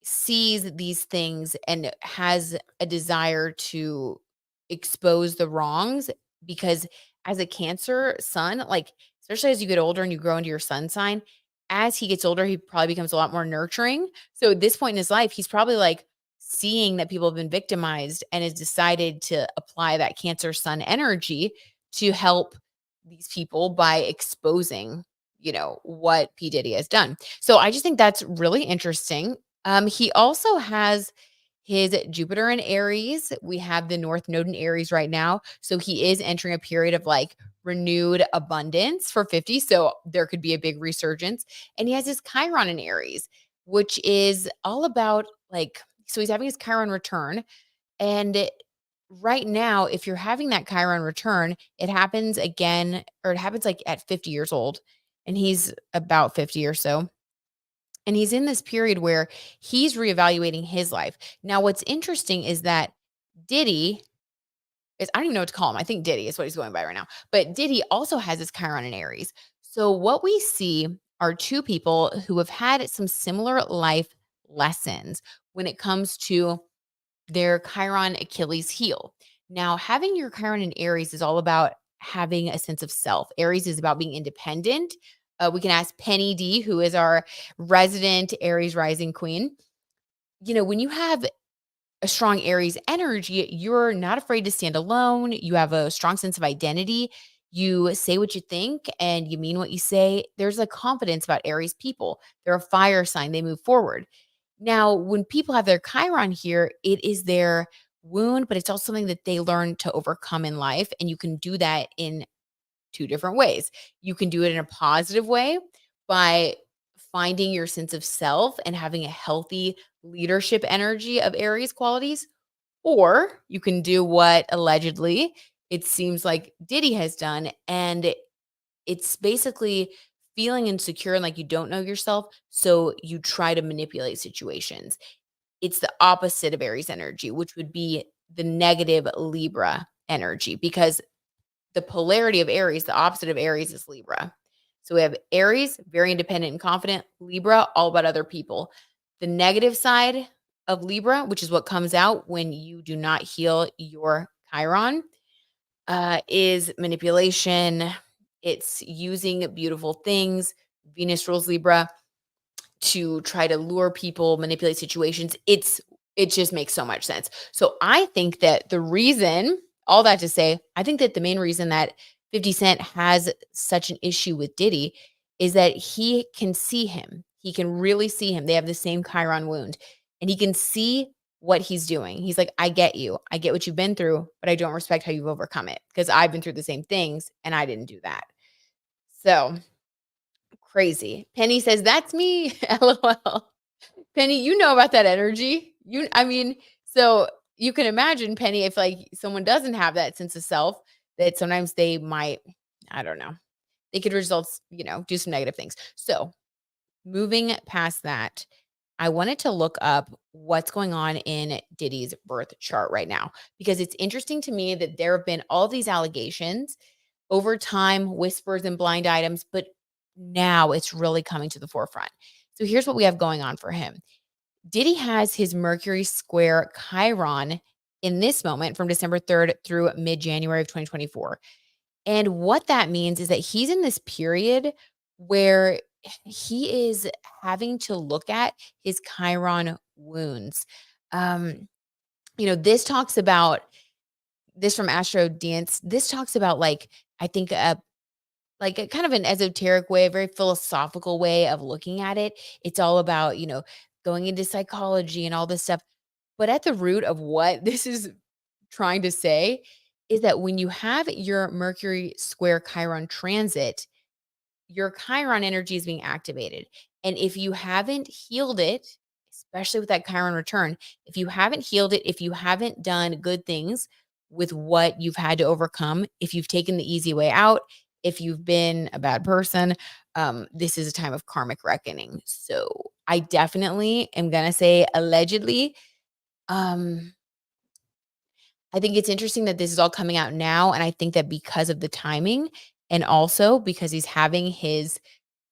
sees these things and has a desire to expose the wrongs, because as a Cancer sun, like, especially as you get older and you grow into your sun sign, as he gets older, he probably becomes a lot more nurturing. So at this point in his life, he's probably like seeing that people have been victimized and has decided to apply that Cancer sun energy to help these people by exposing, what P. Diddy has done. So I just think that's really interesting. He also has his Jupiter in Aries. We have the North Node in Aries right now. So he is entering a period of like renewed abundance for 50. So there could be a big resurgence. And he has his Chiron in Aries, which is all about like, so he's having his Chiron return. And right now, if you're having that Chiron return, it happens again, or it happens like at 50 years old. And he's about 50 or so. And he's in this period where he's reevaluating his life. Now, what's interesting is that Diddy I don't even know what to call him. I think Diddy is what he's going by right now. But Diddy also has his Chiron in Aries. So what we see are two people who have had some similar life lessons when it comes to their Chiron Achilles heel. Now, having your Chiron in Aries is all about having a sense of self. Aries is about being independent. We can ask Penny D, who is our resident Aries rising queen. When you have a strong Aries energy, you're not afraid to stand alone. You have a strong sense of identity. You say what you think and you mean what you say. There's a confidence about Aries people. They're a fire sign, they move forward. Now, when people have their Chiron here, it is their wound, but it's also something that they learn to overcome in life. And you can do that in two different ways. You can do it in a positive way by finding your sense of self and having a healthy leadership energy of Aries qualities, or you can do what allegedly it seems like Diddy has done. And it's basically feeling insecure and like you don't know yourself. So you try to manipulate situations. It's the opposite of Aries energy, which would be the negative Libra energy, because the polarity of Aries, the opposite of Aries is Libra. So we have Aries, very independent and confident. Libra, all about other people. The negative side of Libra, which is what comes out when you do not heal your Chiron, is manipulation. It's using beautiful things. Venus rules Libra to try to lure people, manipulate situations. It just makes so much sense. So I think that the reason, all that to say, I think that the main reason that 50 Cent has such an issue with Diddy is that he can see him. He can really see him. They have the same Chiron wound, and he can see what he's doing. He's like, I get you. I get what you've been through, but I don't respect how you've overcome it, because I've been through the same things and I didn't do that. So crazy. Penny says, that's me. LOL. Penny, you know about that energy. So you can imagine, Penny, if like someone doesn't have that sense of self, that sometimes they might, I don't know, they could do some negative things. So moving past that, I wanted to look up what's going on in Diddy's birth chart right now, because it's interesting to me that there have been all these allegations over time, whispers and blind items, but now it's really coming to the forefront. So here's what we have going on for him. Diddy has his Mercury square Chiron in this moment from December 3rd through mid-January of 2024. And what that means is that he's in this period where he is having to look at his Chiron wounds. This talks about this from Astro Dance. This talks about like, I think like a kind of an esoteric way, a very philosophical way of looking at it. It's all about, going into psychology and all this stuff. But at the root of what this is trying to say is that when you have your Mercury square Chiron transit, your Chiron energy is being activated. And if you haven't healed it, especially with that Chiron return, if you haven't healed it, if you haven't done good things with what you've had to overcome, if you've taken the easy way out, if you've been a bad person, this is a time of karmic reckoning. So I definitely am going to say allegedly. Um, I think it's interesting that this is all coming out now. And I think that because of the timing and also because he's having his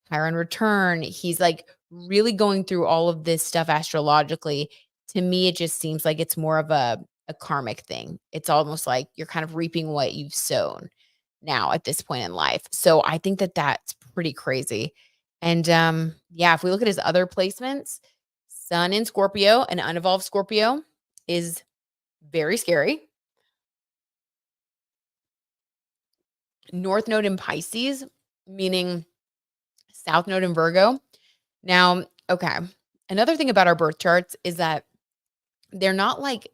Chiron return, he's like really going through all of this stuff astrologically. To me, it just seems like it's more of a karmic thing. It's almost like you're kind of reaping what you've sown now at this point in life. So I think that that's pretty crazy. And yeah, if we look at his other placements, Sun in Scorpio, an unevolved Scorpio, is very scary. North node in Pisces, meaning South node in Virgo. Now, okay. Another thing about our birth charts is that they're not like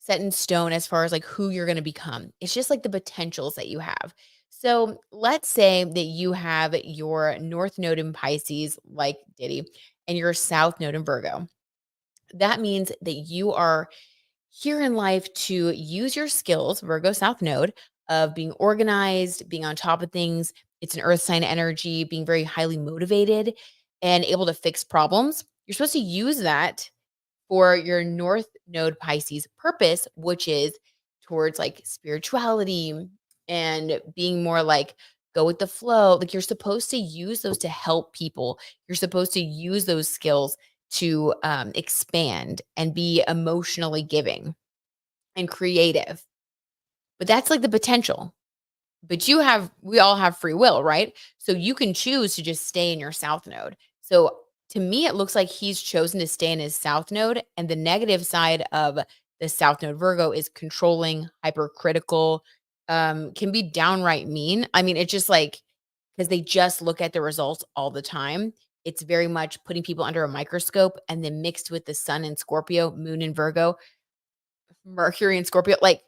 set in stone as far as like who you're going to become. It's just like the potentials that you have. So let's say that you have your North node in Pisces, like Diddy, and your South node in Virgo. That means that you are here in life to use your skills, Virgo South node, of being organized, being on top of things. It's an earth sign energy, being very highly motivated and able to fix problems. You're supposed to use that for your North node Pisces purpose, which is towards like spirituality and being more like go with the flow. Like you're supposed to use those to help people. You're supposed to use those skills to expand and be emotionally giving and creative. But that's like the potential. But we all have free will, right? So you can choose to just stay in your South node. So to me, it looks like he's chosen to stay in his South node. And the negative side of the South node Virgo is controlling, hypercritical, can be downright mean. I mean, it's just like, because they just look at the results all the time. It's very much putting people under a microscope and then mixed with the sun in Scorpio, moon in Virgo, Mercury in Scorpio, like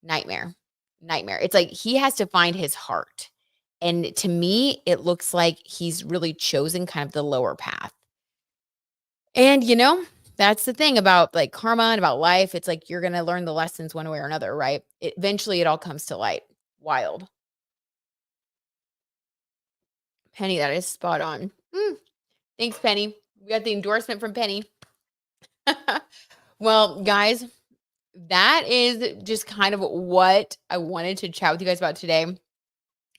nightmare, nightmare. It's like he has to find his heart. And to me, it looks like he's really chosen kind of the lower path. And, that's the thing about like karma and about life. It's like you're going to learn the lessons one way or another, right? Eventually, it all comes to light. Wild. Penny, that is spot on. Thanks, Penny. We got the endorsement from Penny. Well, guys, that is just kind of what I wanted to chat with you guys about today. I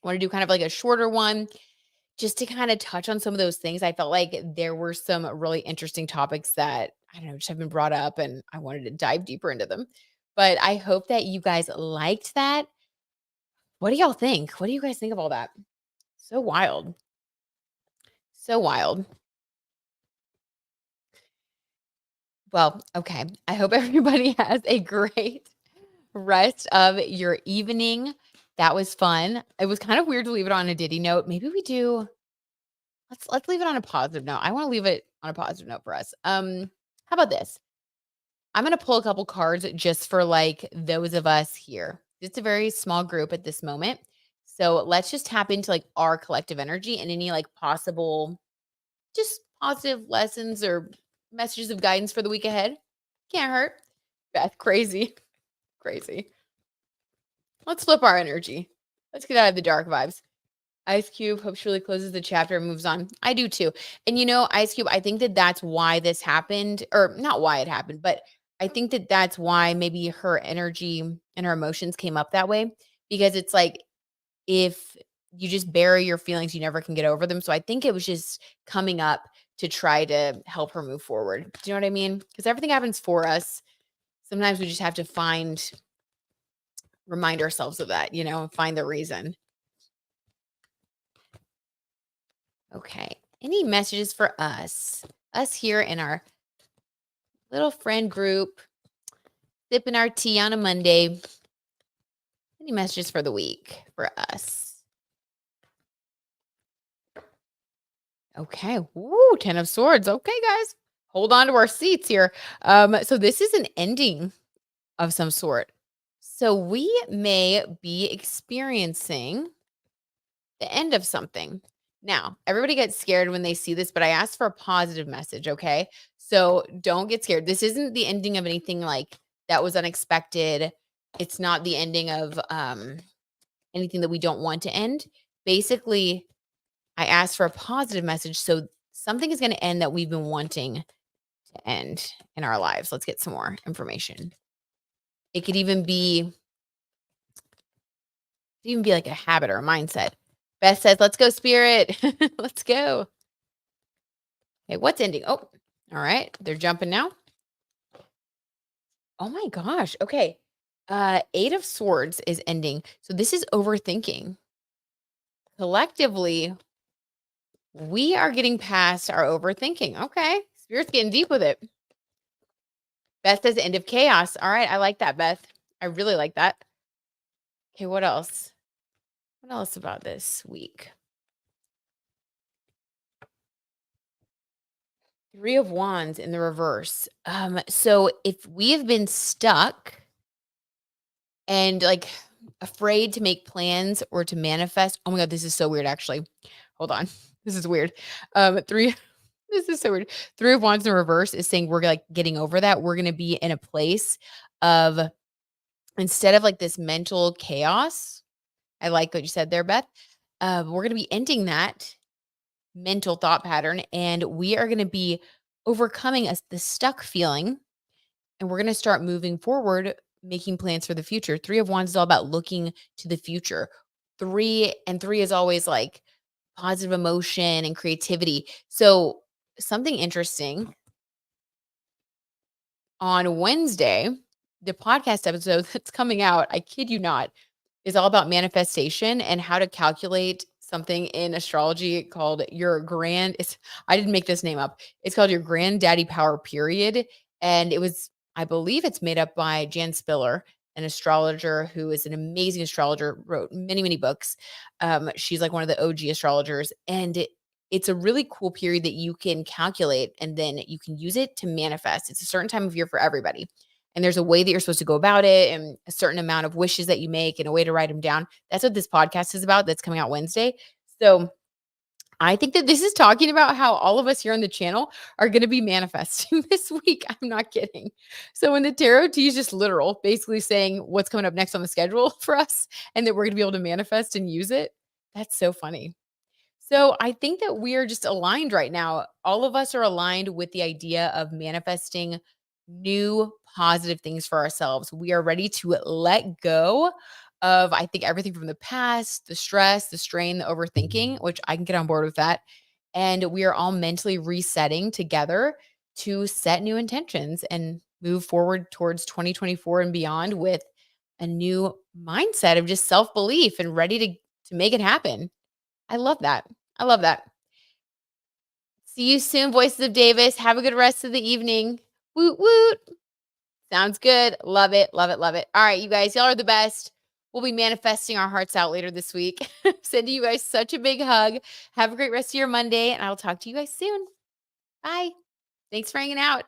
want to do kind of like a shorter one just to kind of touch on some of those things. I felt like there were some really interesting topics that I don't know, just have been brought up and I wanted to dive deeper into them. But I hope that you guys liked that. What do y'all think? What do you guys think of all that? So wild. So wild. Well, okay. I hope everybody has a great rest of your evening. That was fun. It was kind of weird to leave it on a Diddy note. Maybe we do. Let's leave it on a positive note. I want to leave it on a positive note for us. How about this? I'm gonna pull a couple cards just for like those of us here. It's a very small group at this moment. So let's just tap into like our collective energy and any like possible just positive lessons or messages of guidance for the week ahead. Can't hurt. Beth, crazy. Crazy. Let's flip our energy. Let's get out of the dark vibes. Ice Cube, hope she really closes the chapter and moves on. I do too. And Ice Cube, I think that that's why this happened, or not why it happened, but I think that that's why maybe her energy and her emotions came up that way, because it's like if you just bury your feelings, you never can get over them. So I think it was just coming up to try to help her move forward. Do you know what I mean? Because everything happens for us. Sometimes we just have to remind ourselves of that, find the reason. Okay. Any messages for us? Us here in our little friend group, sipping our tea on a Monday. Any messages for the week for us? Okay. Woo, 10 of Swords. Okay, guys. Hold on to our seats here. So this is an ending of some sort. So we may be experiencing the end of something. Now, everybody gets scared when they see this, but I asked for a positive message, okay? So don't get scared. This isn't the ending of anything like that was unexpected. It's not the ending of anything that we don't want to end. Basically, I asked for a positive message. So something is going to end that we've been wanting to end in our lives. Let's get some more information. It could even be like a habit or a mindset. Beth says, let's go, spirit. Let's go. Okay, what's ending? Oh, all right. They're jumping now. Oh my gosh. Okay. 8 of Swords is ending. So this is overthinking. Collectively, we are getting past our overthinking. Okay. Spirit's getting deep with it. Beth says end of chaos. All right. I like that, Beth. I really like that. Okay. What else? What else about this week? 3 of Wands in the reverse. So if we have been stuck and like afraid to make plans or to manifest, oh my God, this is so weird. Actually, hold on, this is weird. Three, this is so weird. 3 of Wands in the reverse is saying we're like getting over that. We're gonna be in a place of instead of like this mental chaos. I like what you said there, Beth. We're gonna be ending that mental thought pattern, and we are gonna be overcoming the stuck feeling, and we're gonna start moving forward, making plans for the future. 3 of Wands is all about looking to the future. 3 is always like positive emotion and creativity. So something interesting on Wednesday, the podcast episode that's coming out, I kid you not, is all about manifestation and how to calculate something in astrology called your grand I didn't make this name up. It's called your granddaddy power period. And I believe it's made up by Jan Spiller, an astrologer who is an amazing astrologer, wrote many, many books. She's like one of the OG astrologers. And it's a really cool period that you can calculate and then you can use it to manifest. It's a certain time of year for everybody. And there's a way that you're supposed to go about it and a certain amount of wishes that you make and a way to write them down. That's what this podcast is about. That's coming out Wednesday. So I think that this is talking about how all of us here on the channel are going to be manifesting this week. I'm not kidding. So when the tarot tea is just literal, basically saying what's coming up next on the schedule for us and that we're going to be able to manifest and use it. That's so funny. So I think that we are just aligned right now. All of us are aligned with the idea of manifesting new positive things for ourselves. We are ready to let go of, I think, everything from the past, the stress, the strain, the overthinking, which I can get on board with that. And we are all mentally resetting together to set new intentions and move forward towards 2024 and beyond with a new mindset of just self-belief and ready to make it happen. I love that. I love that. See you soon, Voices of Davis. Have a good rest of the evening. Woot woot. Sounds good. Love it. Love it. Love it. All right, you guys, y'all are the best. We'll be manifesting our hearts out later this week. Sending you guys such a big hug. Have a great rest of your Monday, and I'll talk to you guys soon. Bye. Thanks for hanging out.